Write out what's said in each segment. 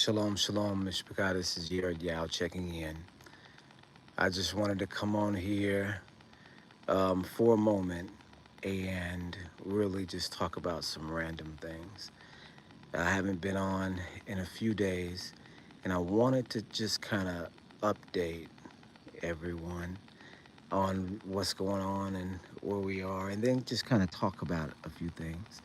Shalom, shalom, Mishpachah. This is Yared Yao checking in. I just wanted to come on here for a moment and really just talk about some random things. I haven't been on in a few days, and I wanted to just kind of update everyone on what's going on and where we are, and then just kind of talk about a few things.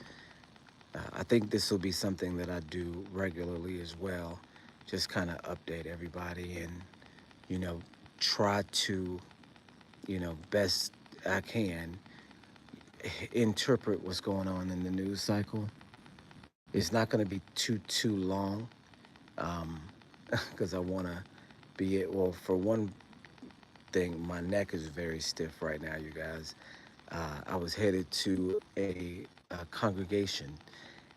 I think this will be something that I do regularly as well. Just kind of update everybody and, you know, try to, best I can interpret what's going on in the news cycle. It's not going to be too long um, because I want to be it. Well, for one thing, my neck is very stiff right now, you guys. I was headed to a congregation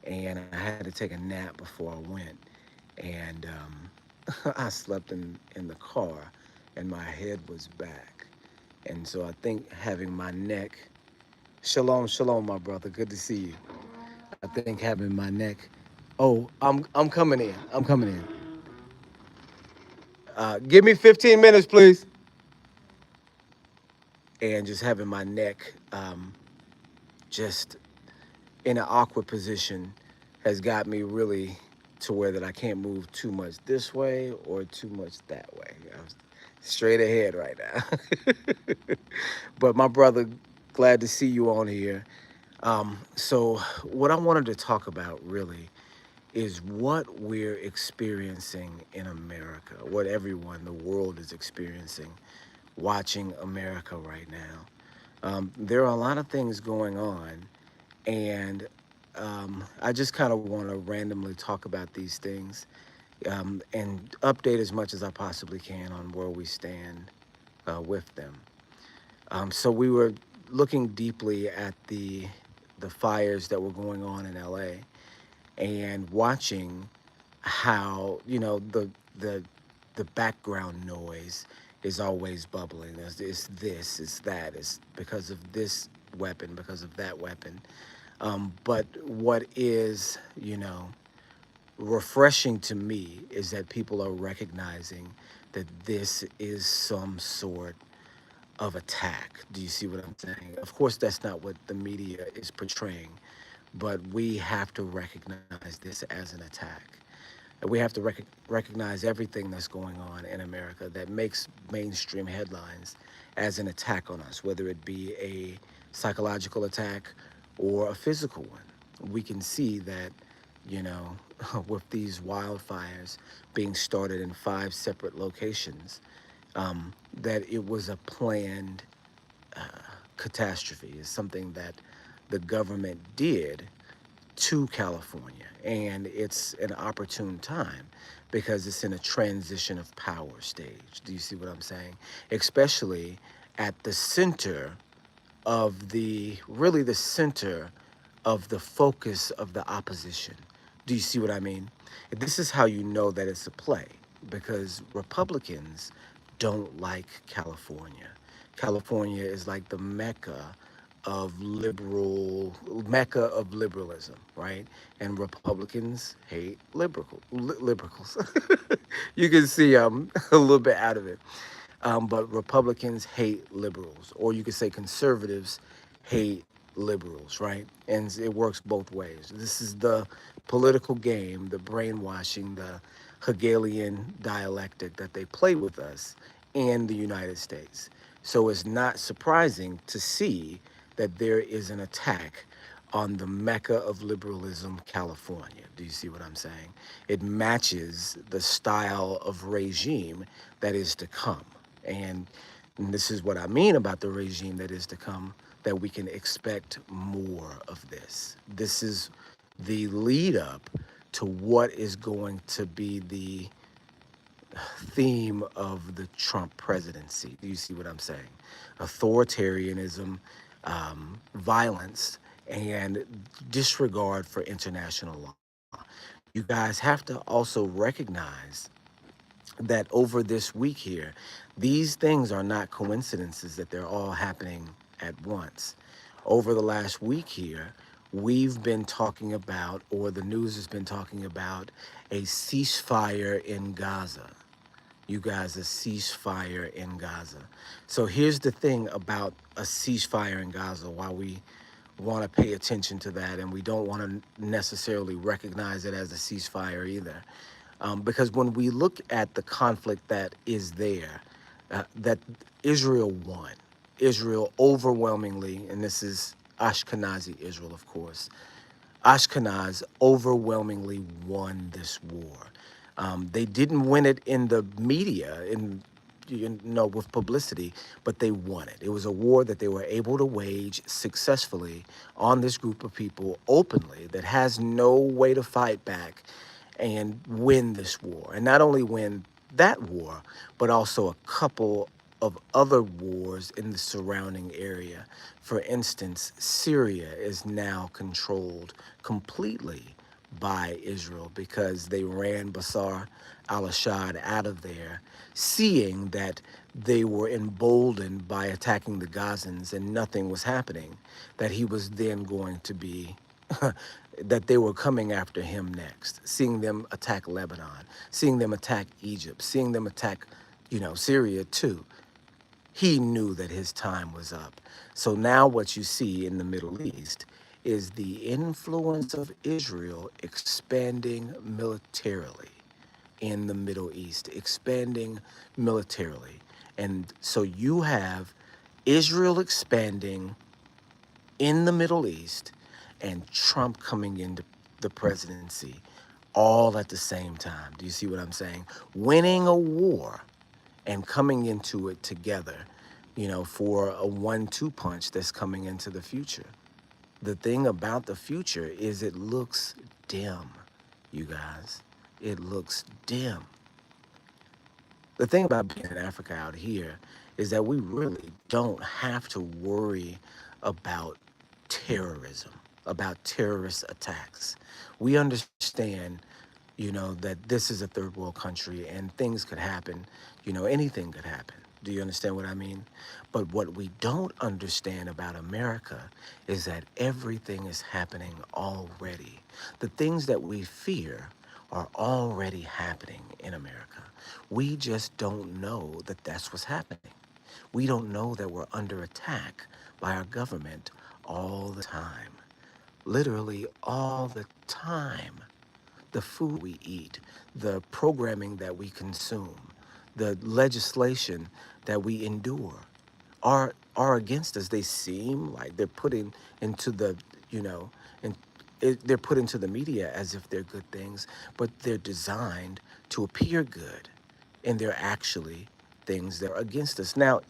and I had to take a nap before I went. And I slept in the car and my head was back. And so I think having my neck, shalom, shalom, my brother, good to see you. I think having my neck, oh, I'm coming in. I'm coming in. Give me 15 minutes, please. And just having my neck just in an awkward position has got me really to where that I can't move too much this way or too much that way. I'm straight ahead right now. But my brother, glad to see you on here. So what I wanted to talk about really is what we're experiencing in America, what everyone, the world is experiencing, watching America right now. There are a lot of things going on, and I just kind of want to randomly talk about these things and update as much as I possibly can on where we stand with them. So we were looking deeply at the fires that were going on in LA and watching how the the background noise is always bubbling. It's this, it's that, it's because of this weapon, because of that weapon. But what is, refreshing to me is that people are recognizing that this is some sort of attack. Do you see what I'm saying? Of course, that's not what the media is portraying, but we have to recognize this as an attack. And we have to recognize everything that's going on in America that makes mainstream headlines as an attack on us, whether it be a psychological attack or a physical one. We can see that, you know, with these wildfires being started in 5 separate locations, that it was a planned uh, catastrophe. It's something that the government did to California. And it's an opportune time because it's in a transition of power stage. Do you see what I'm saying? Especially at the center of really the center of the focus of the opposition. Do you see what I mean? This is how you know that it's a play because Republicans don't like California. California is like the mecca of liberalism, right? And Republicans hate liberals. You can see I'm a little bit out of it. But Republicans hate liberals, or you could say conservatives hate liberals, right? And it works both ways. This is the political game, the brainwashing, the Hegelian dialectic that they play with us in the United States. So it's not surprising to see that there is an attack on the mecca of liberalism, California. Do you see what I'm saying? It matches the style of regime that is to come. And this is what I mean about the regime that is to come, that we can expect more of this. This is the lead up to what is going to be the theme of the Trump presidency. Do you see what I'm saying? Authoritarianism, violence, and disregard for international law. You guys have to also recognize that over this week here, these things are not coincidences that they're all happening at once. Over the last week here, we've been talking about, or the news has been talking about, a ceasefire in Gaza. You guys, a ceasefire in Gaza. So here's the thing about a ceasefire in Gaza, why we want to pay attention to that, and we don't want to necessarily recognize it as a ceasefire either. Because when we look at the conflict that is there, that Israel won. Israel overwhelmingly, and this is Ashkenazi Israel, of course, Ashkenaz overwhelmingly won this war. They didn't win it in the media, with publicity, but they won it. It was a war that they were able to wage successfully on this group of people openly that has no way to fight back and win this war. And not only win that war, but also a couple of other wars in the surrounding area. For instance, Syria is now controlled completely by Israel because they ran Bashar al-Assad out of there, seeing that they were emboldened by attacking the Gazans and nothing was happening, that he was then going to be that they were coming after him next, seeing them attack Lebanon, seeing them attack Egypt, seeing them attack, Syria too. He knew that his time was up. So now what you see in the Middle East is the influence of Israel expanding militarily in the Middle East, expanding militarily. And so you have Israel expanding in the Middle East and Trump coming into the presidency all at the same time. Do you see what I'm saying? Winning a war and coming into it together, for a 1-2 punch that's coming into the future. The thing about the future is it looks dim, you guys. It looks dim. The thing about being in Africa out here is that we really don't have to worry about terrorism, about terrorist attacks. We understand, that this is a third world country and things could happen, anything could happen. Do you understand what I mean? But what we don't understand about America is that everything is happening already. The things that we fear are already happening in America. We just don't know that that's what's happening. We don't know that we're under attack by our government all the time. Literally all the time. The food we eat, the programming that we consume, the legislation that we endure are against us. They seem like they're putting into the, and they're put into the media as if they're good things, but they're designed to appear good, and they're actually things that are against us. Now,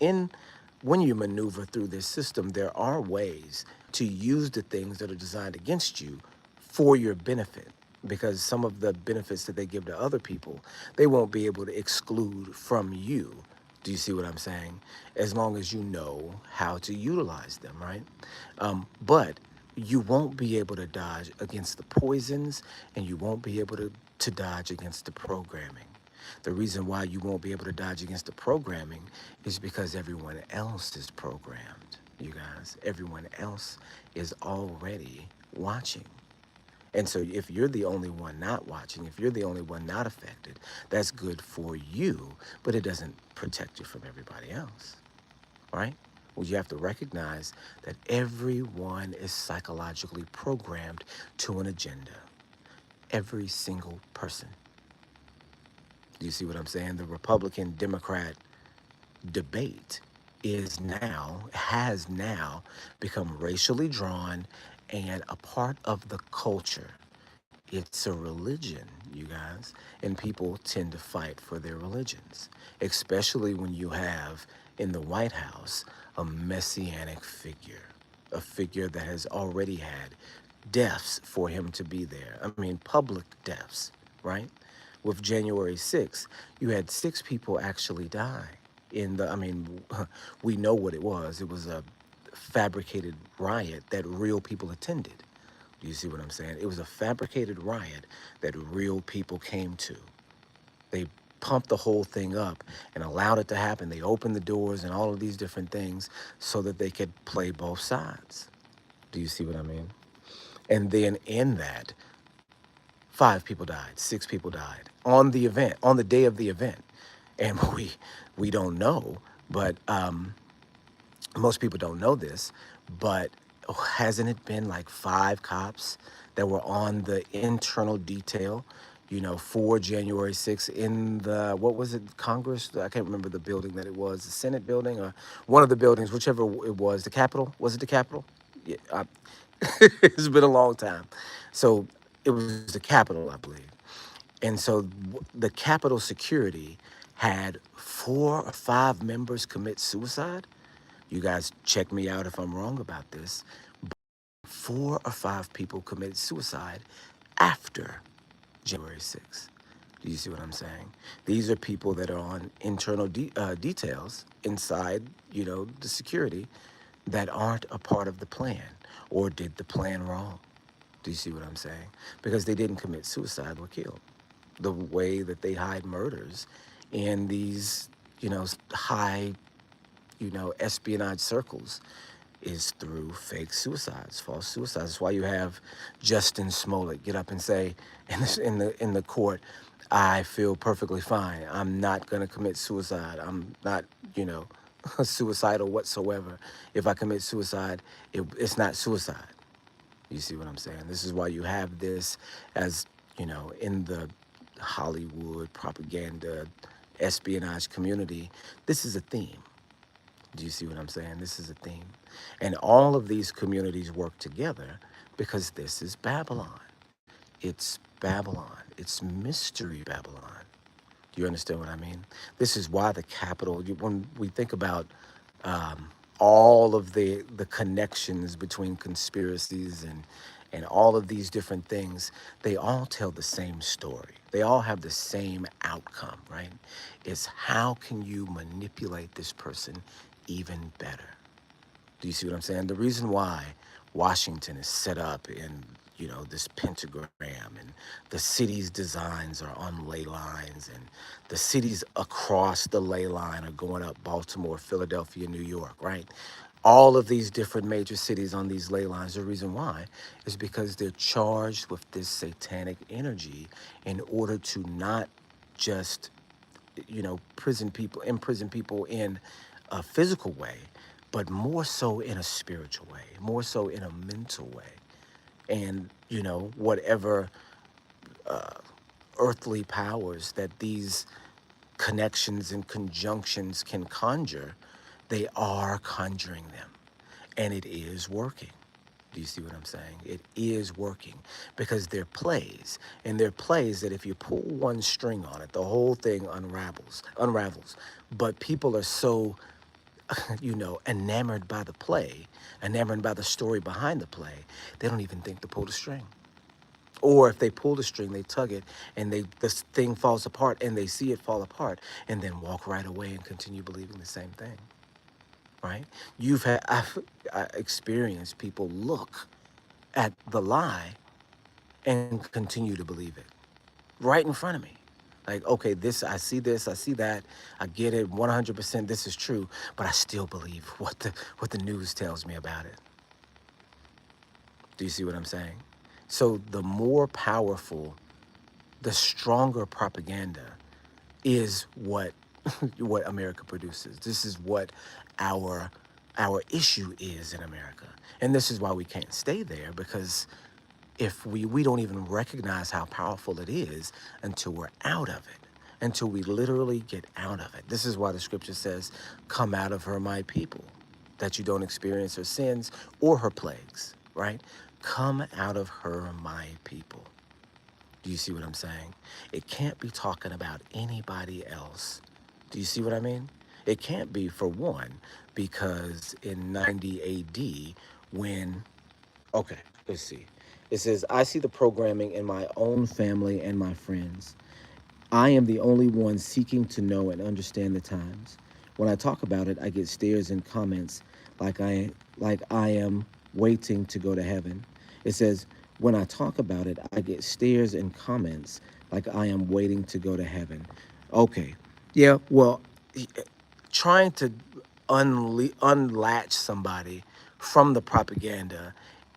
when you maneuver through this system, there are ways to use the things that are designed against you for your benefit, because some of the benefits that they give to other people, they won't be able to exclude from you. Do you see what I'm saying? As long as you know how to utilize them, right? But you won't be able to dodge against the poisons, and you won't be able to dodge against the programming. The reason why you won't be able to dodge against the programming is because everyone else is programmed, you guys. Everyone else is already watching. And so if you're the only one not watching, if you're the only one not affected, that's good for you, but it doesn't protect you from everybody else, right? Well, you have to recognize that everyone is psychologically programmed to an agenda. Every single person. Do you see what I'm saying? The Republican-Democrat debate has now become racially drawn and a part of the culture. It's a religion, you guys, and people tend to fight for their religions, especially when you have in the White House a messianic figure, a figure that has already had deaths for him to be there. I mean, public deaths, right? With January 6th, you had 6 people actually die we know what it was. It was a fabricated riot that real people attended. Do you see what I'm saying? It was a fabricated riot that real people came to. They pumped the whole thing up and allowed it to happen. They opened the doors and all of these different things so that they could play both sides. Do you see what I mean? And then in that, 5 people died, 6 people died on the event, on the day of the event. And we don't know, but most people don't know this, but hasn't it been like 5 cops that were on the internal detail, for January 6th in the, what was it, Congress? I can't remember the building that it was, the Senate building or one of the buildings, whichever it was, the Capitol. Was it the Capitol? Yeah, it's been a long time. So it was the Capitol, I believe. And so the Capitol security had 4 or 5 members commit suicide. You guys check me out if I'm wrong about this. 4 or 5 people committed suicide after January 6th. Do you see what I'm saying? These are people that are on internal details inside, the security that aren't a part of the plan or did the plan wrong. Do you see what I'm saying? Because they didn't commit suicide or killed. The way that they hide murders in these, high, espionage circles is through fake suicides, false suicides. That's why you have Justin Smollett get up and say in the court, "I feel perfectly fine. I'm not going to commit suicide. I'm not, suicidal whatsoever. If I commit suicide, it's not suicide." You see what I'm saying? This is why you have this as, in the Hollywood propaganda espionage community. This is a theme. Do you see what I'm saying? This is a theme. And all of these communities work together because this is Babylon. It's Babylon. It's mystery Babylon. Do you understand what I mean? This is why the capital, when we think about all of the connections between conspiracies and all of these different things, they all tell the same story. They all have the same outcome, right? It's how can you manipulate this person even better? Do you see what I'm saying? The reason why Washington is set up in, this pentagram and the city's designs are on ley lines and the cities across the ley line are going up Baltimore, Philadelphia, New York, right? All of these different major cities on these ley lines, the reason why is because they're charged with this satanic energy in order to not just imprison people in a physical way, but more so in a spiritual way, more so in a mental way. And, whatever earthly powers that these connections and conjunctions can conjure, they are conjuring them. And it is working. Do you see what I'm saying? It is working because they're plays, and they're plays that if you pull one string on it, the whole thing unravels. But people are so, enamored by the play, enamored by the story behind the play, they don't even think to pull the string. Or if they pull the string, they tug it, and this thing falls apart, and they see it fall apart, and then walk right away and continue believing the same thing. Right? I've experienced people look at the lie and continue to believe it right in front of me. Like, okay, this, I see that, I get it, 100%. This is true, but I still believe what the news tells me about it. Do you see what I'm saying? So the more powerful, the stronger propaganda is what what America produces. This is what our our issue is in America. And this is why we can't stay there, because if we don't even recognize how powerful it is until we're out of it, until we literally get out of it. This is why the scripture says, "Come out of her, my people," that you don't experience her sins or her plagues, right? Come out of her, my people. Do you see what I'm saying? It can't be talking about anybody else. Do you see what I mean? It can't be, for one, because in 90 AD, when, okay, let's see. It says, "I see the programming in my own family and my friends. I am the only one seeking to know and understand the times. When I talk about it, I get stares and comments like I am waiting to go to heaven." It says, "When I talk about it, I get stares and comments like I am waiting to go to heaven." Okay. Yeah, well, trying to unlatch somebody from the propaganda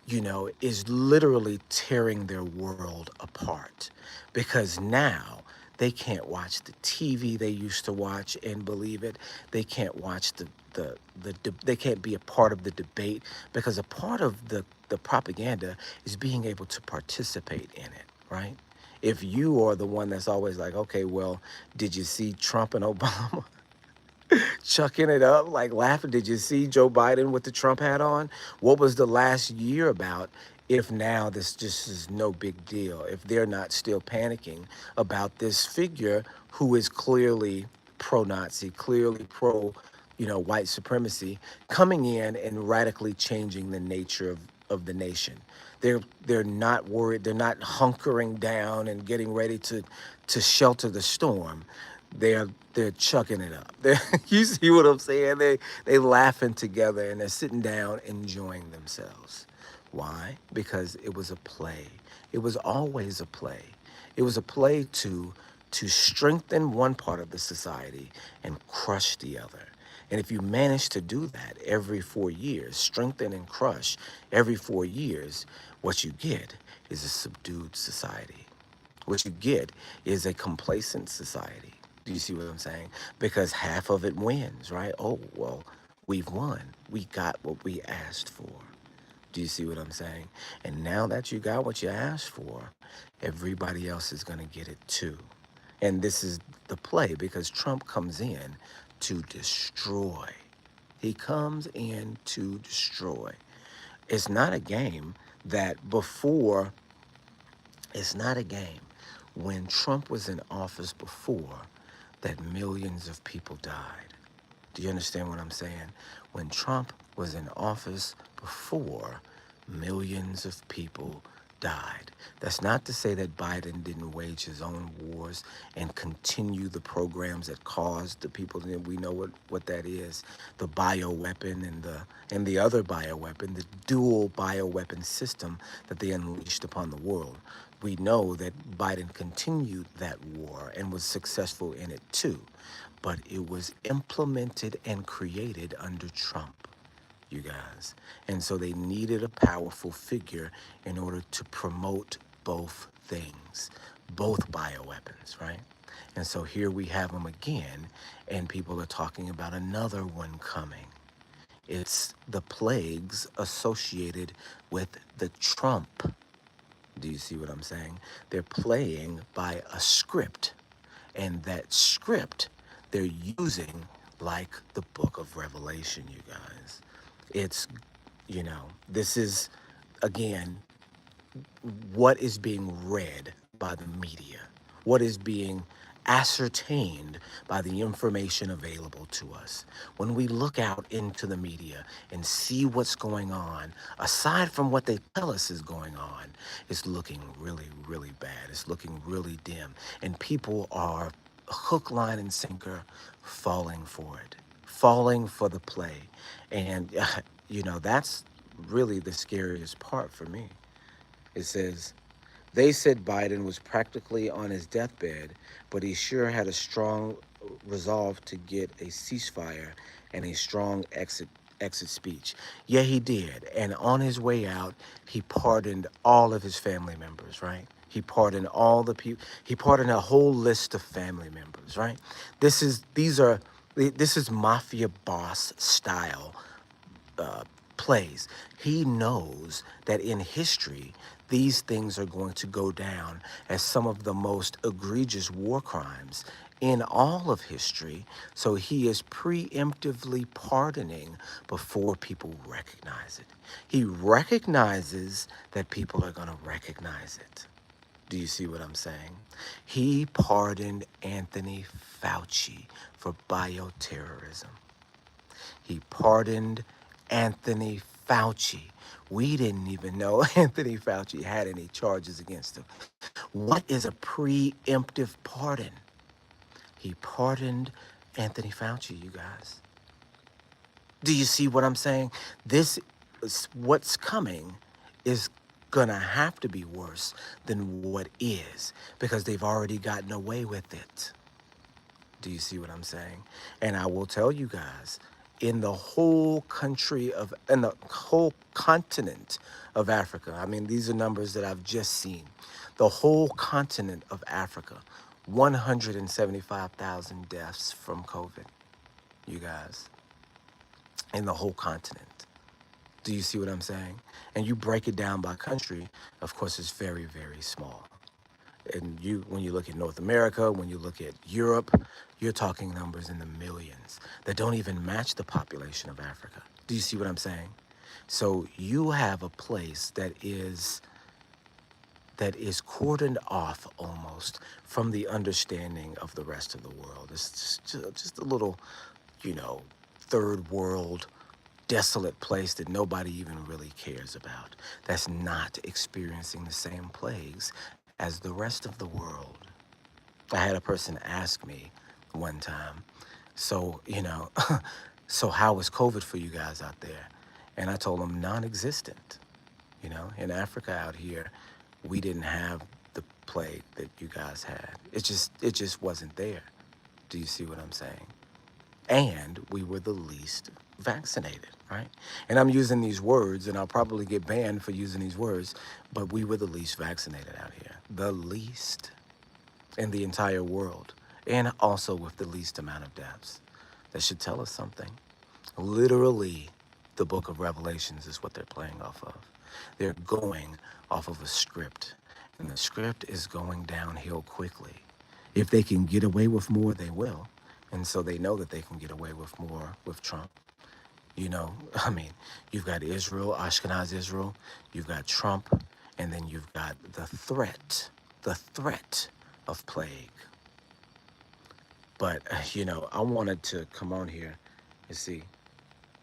is literally tearing their world apart, because now they can't watch the TV they used to watch and believe it. They can't watch they can't be a part of the debate, because a part of the propaganda is being able to participate in it, right? If you are the one that's always like, okay, well, did you see Trump and Obama chucking it up, like laughing? Did you see Joe Biden with the Trump hat on? What was the last year about? If now this just is no big deal, if they're not still panicking about this figure who is clearly pro-Nazi, clearly pro, white supremacy, coming in and radically changing the nature of the nation. They're not worried. They're not hunkering down and getting ready to shelter the storm. They're chucking it up. You see what I'm saying? They laughing together and they're sitting down enjoying themselves. Why? Because it was a play. It was always a play. It was a play to strengthen one part of the society and crush the other. And if you manage to do that every 4 years, strengthen and crush every 4 years, what you get is a subdued society. What you get is a complacent society. Do you see what I'm saying? Because half of it wins, right? Oh, well, we've won. We got what we asked for. Do you see what I'm saying? And now that you got what you asked for, everybody else is going to get it too. And this is the play, because Trump comes in to destroy. He comes in to destroy. It's not a game that before, it's not a game when Trump was in office before that millions of people died. Do you understand what I'm saying? When Trump was in office before, millions of people died. That's not to say that Biden didn't wage his own wars and continue the programs that caused the people. And we know what that is: the bioweapon and the other bioweapon, the dual bioweapon system that they unleashed upon the world. We know that Biden continued that war and was successful in it too, but it was implemented and created under Trump, you guys. And so they needed a powerful figure in order to promote both things, both bioweapons, right? And so here we have them again, and people are talking about another one coming. It's the plagues associated with the Trump. Do you see what I'm saying? They're playing by a script, and that script they're using like the book of Revelation, you guys. It's, this is, again, what is being read by the media, what is being ascertained by the information available to us. When we look out into the media and see what's going on, aside from what they tell us is going on, it's looking really, really bad. It's looking really dim. And people are hook, line, and sinker falling for it, falling for the play. And, that's really the scariest part for me. It says, they said Biden was practically on his deathbed, but he sure had a strong resolve to get a ceasefire and a strong exit speech. Yeah, he did. And on his way out, he pardoned all of his family members, right? He pardoned all the people. He pardoned a whole list of family members, right? This is mafia boss style plays. He knows that in history, these things are going to go down as some of the most egregious war crimes in all of history. So he is preemptively pardoning before people recognize it. He recognizes that people are going to recognize it. Do you see what I'm saying? He pardoned Anthony Fauci for bioterrorism. He pardoned Anthony Fauci. We didn't even know Anthony Fauci had any charges against him. What is a preemptive pardon? He pardoned Anthony Fauci, you guys. Do you see what I'm saying? This is what's coming is gonna have to be worse than what is, because they've already gotten away with it. Do you see what I'm saying? And I will tell you guys, in the whole country of, in the whole continent of Africa. I mean, these are numbers that I've just seen. The whole continent of Africa, 175,000 deaths from COVID, you guys, in the whole continent. Do you see what I'm saying? And you break it down by country, of course, it's very, very small. And you, when you look at North America, when you look at Europe, you're talking numbers in the millions that don't even match the population of Africa. Do you see what I'm saying? So you have a place that is cordoned off almost from the understanding of the rest of the world. It's just a little, you know, third world desolate place that nobody even really cares about, that's not experiencing the same plagues as the rest of the world. I had a person ask me one time, so, so how was COVID for you guys out there? And I told them non existent. In Africa out here, we didn't have the plague that you guys had. It just wasn't there. Do you see what I'm saying? And we were the least vaccinated, right? And I'm using these words, and I'll probably get banned for using these words, but we were the least vaccinated out here. The least in the entire world, and also with the least amount of deaths. That should tell us something. Literally, the book of Revelations is what they're playing off of. They're going off of a script, and the script is going downhill quickly. If they can get away with more, they will. And so they know that they can get away with more with Trump. I mean, you've got Israel, Ashkenaz Israel, you've got Trump, and then you've got the threat of plague. But, I wanted to come on here and see.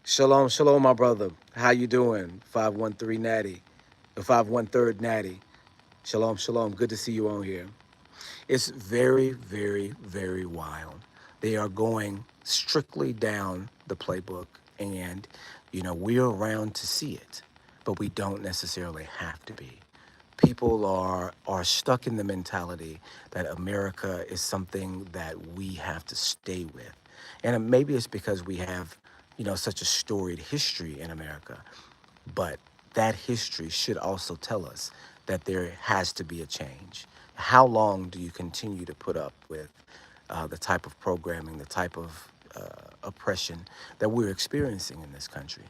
Shalom, shalom, my brother. How you doing? 513 Natty, the 513 Natty. Shalom, shalom. Good to see you on here. It's very, very, very wild. They are going strictly down the playbook, and, we're around to see it, but we don't necessarily have to be. People are stuck in the mentality that America is something that we have to stay with. And maybe it's because we have, such a storied history in America. But that history should also tell us that there has to be a change. How long do you continue to put up with the type of programming, the type of oppression that we're experiencing in this country?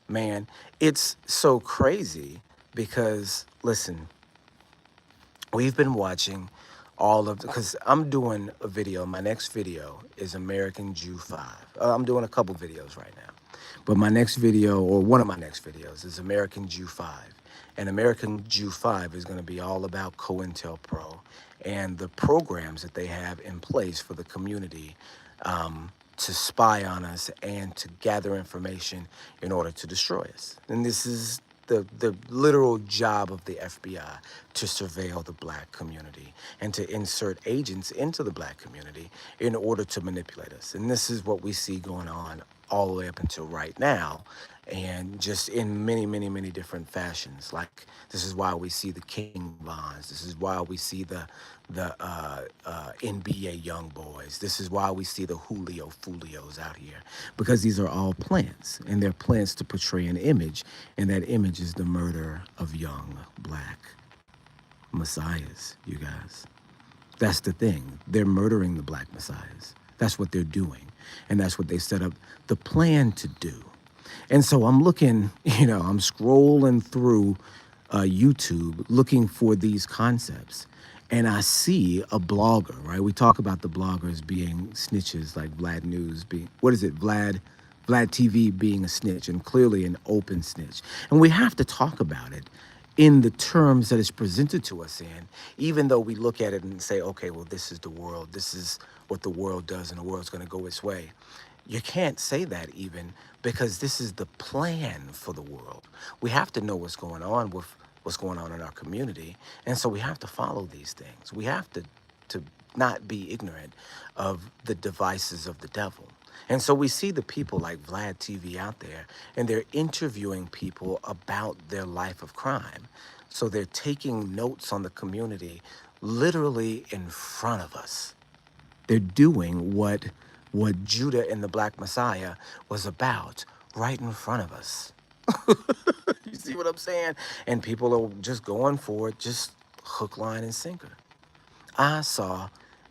Man, it's so crazy because, listen, we've been watching because I'm doing a video. My next video is American Jew 5. I'm doing a couple videos right now. But my next video, or one of my next videos, is American Jew 5. And American Jew 5 is going to be all about COINTELPRO and the programs that they have in place for the community to spy on us and to gather information in order to destroy us. And this is the literal job of the FBI, to surveil the black community and to insert agents into the black community in order to manipulate us. And this is what we see going on all the way up until right now, and just in many, many, many different fashions. Like, this is why we see the King Vons. This is why we see the NBA young boys. This is why we see the Julio Fulios out here, because these are all plants, and they're plants to portray an image, and that image is the murder of young black messiahs, you guys. That's the thing. They're murdering the black messiahs. That's what they're doing, and that's what they set up the plan to do. And so I'm looking, I'm scrolling through YouTube looking for these concepts. And I see a blogger, right? We talk about the bloggers being snitches, like Vlad News being, what is it? Vlad TV being a snitch, and clearly an open snitch. And we have to talk about it in the terms that it's presented to us in, even though we look at it and say, okay, well, this is the world. This is what the world does, and the world's going to go its way. You can't say that even, because this is the plan for the world. We have to know what's going on in our community. And so we have to follow these things. We have to not be ignorant of the devices of the devil. And so we see the people like Vlad TV out there, and they're interviewing people about their life of crime. So they're taking notes on the community literally in front of us. They're doing what what Judah and the Black Messiah was about right in front of us. You see what I'm saying? And people are just going for it, just hook, line, and sinker. I saw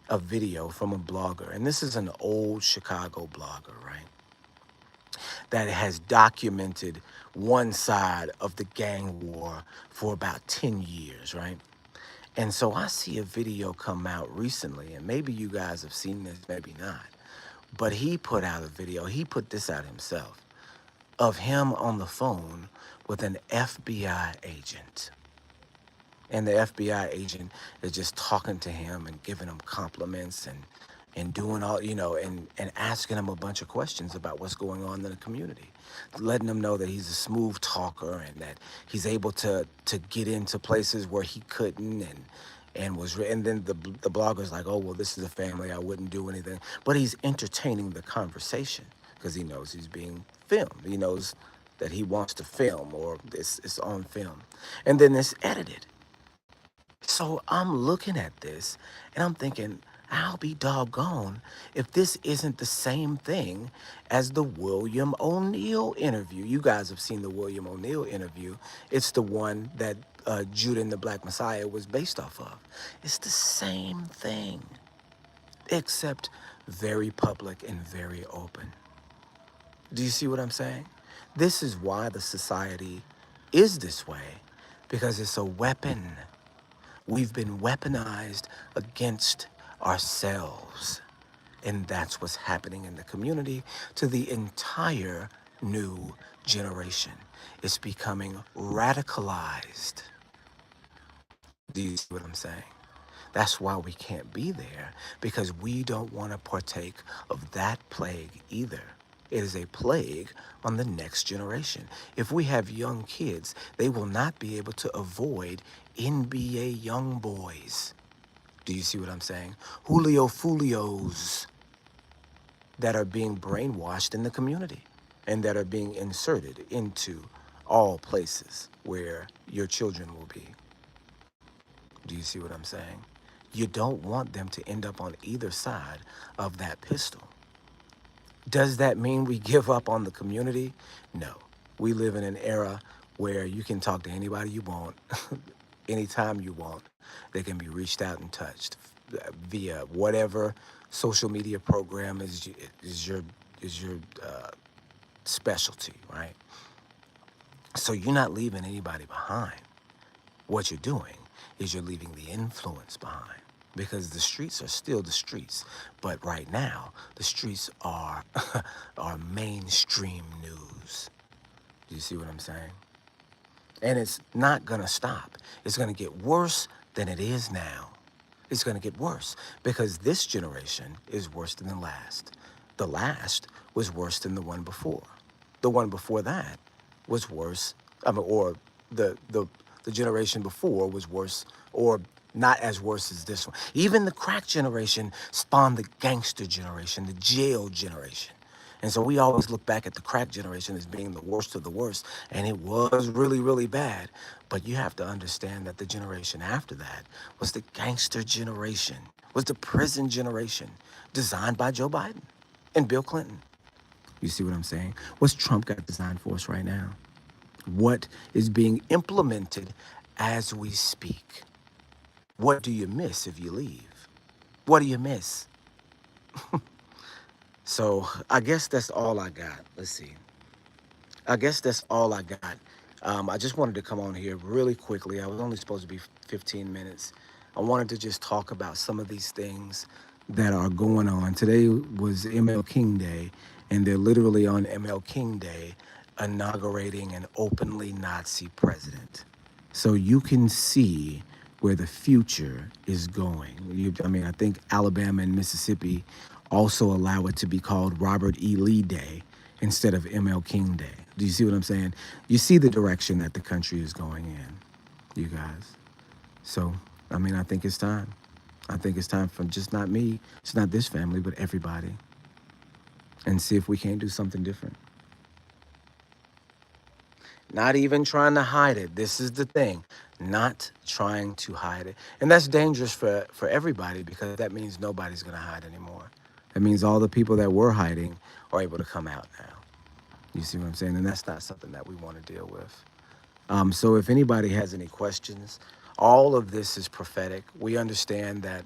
a video from a blogger, and this is an old Chicago blogger, right? That has documented one side of the gang war for about 10 years, right? And so I see a video come out recently, and maybe you guys have seen this, maybe not. But he put out a video, he put this out himself, of him on the phone with an FBI agent. And the FBI agent is just talking to him and giving him compliments and doing all, and asking him a bunch of questions about what's going on in the community, letting him know that he's a smooth talker and that he's able to get into places where he couldn't and then the blogger's like, oh, well, this is a family, I wouldn't do anything. But he's entertaining the conversation because he knows he's being filmed. He knows that he wants to film, or it's on film. And then it's edited. So I'm looking at this and I'm thinking, I'll be doggone if this isn't the same thing as the William O'Neill interview. You guys have seen the William O'Neill interview. It's the one that Judah and the Black Messiah was based off of. It's the same thing, except very public and very open. Do you see what I'm saying? This is why the society is this way, because it's a weapon. We've been weaponized against ourselves. And that's what's happening in the community to the entire new generation. It's becoming radicalized. Do you see what I'm saying? That's why we can't be there, because we don't want to partake of that plague either. It is a plague on the next generation. If we have young kids, they will not be able to avoid NBA young boys. Do you see what I'm saying? Julio Fulios that are being brainwashed in the community and that are being inserted into all places where your children will be. Do you see what I'm saying? You don't want them to end up on either side of that pistol. Does that mean we give up on the community? No. We live in an era where you can talk to anybody you want, anytime you want. They can be reached out and touched via whatever social media program is your specialty, right? So you're not leaving anybody behind. What you're doing is you're leaving the influence behind, because the streets are still the streets. But right now, the streets are mainstream news. Do you see what I'm saying? And it's not going to stop. It's going to get worse than it is now. It's going to get worse because this generation is worse than the last. The last was worse than the one before. The one before that was worse, or the generation before was worse, or not as worse as this one. Even the crack generation spawned the gangster generation, the jail generation. And so we always look back at the crack generation as being the worst of the worst, and it was really, really bad. But you have to understand that the generation after that was the gangster generation, was the prison generation, designed by Joe Biden and Bill Clinton. You see what I'm saying? What's Trump got designed for us right now? What is being implemented as we speak? What do you miss if you leave? What do you miss? So I guess that's all I got. Let's see. I guess that's all I got. I just wanted to come on here really quickly. I was only supposed to be 15 minutes. I wanted to just talk about some of these things that are going on. Today was ML King Day, and they're literally on ML King Day inaugurating an openly Nazi president. So you can see where the future is going. I think Alabama and Mississippi also allow it to be called Robert E. Lee Day instead of ML King Day. Do you see what I'm saying? You see the direction that the country is going in, you guys. So, I think it's time. I think it's time for just not me, it's not this family, but everybody. And see if we can't do something different. Not even trying to hide it. This is the thing. Not trying to hide it. And that's dangerous for everybody, because that means nobody's going to hide anymore. That means all the people that were hiding are able to come out now. You see what I'm saying? And that's not something that we want to deal with. So if anybody has any questions, all of this is prophetic. We understand that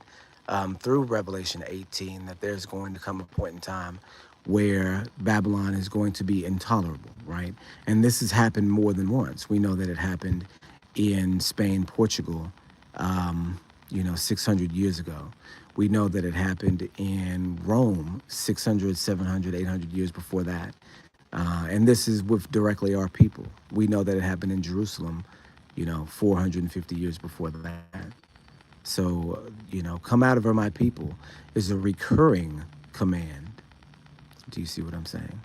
through Revelation 18 that there's going to come a point in time where Babylon is going to be intolerable, right? And this has happened more than once. We know that it happened in Spain, Portugal, 600 years ago. We know that it happened in Rome 600, 700, 800 years before that. And this is with directly our people. We know that it happened in Jerusalem, 450 years before that. So, come out of her, my people, is a recurring command. Do you see what I'm saying?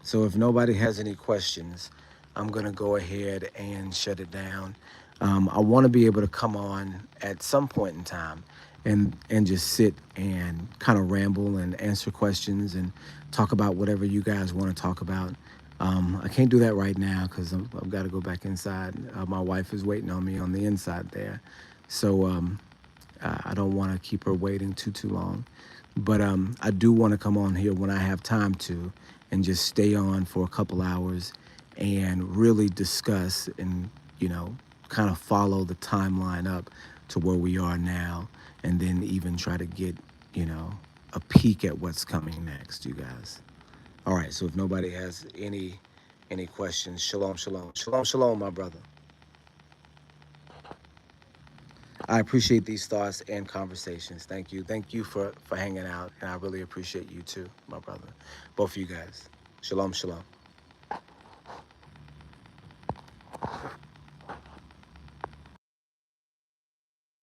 So if nobody has any questions, I'm going to go ahead and shut it down. I want to be able to come on at some point in time and just sit and kind of ramble and answer questions and talk about whatever you guys want to talk about. I can't do that right now because I've got to go back inside. My wife is waiting on me on the inside there. So I don't want to keep her waiting too long. But I do want to come on here when I have time to and just stay on for a couple hours and really discuss and, kind of follow the timeline up to where we are now and then even try to get, a peek at what's coming next, you guys. All right, so if nobody has any questions, shalom, shalom. Shalom, shalom, my brother. I appreciate these thoughts and conversations. Thank you. Thank you for hanging out. And I really appreciate you too, my brother. Both of you guys. Shalom, shalom.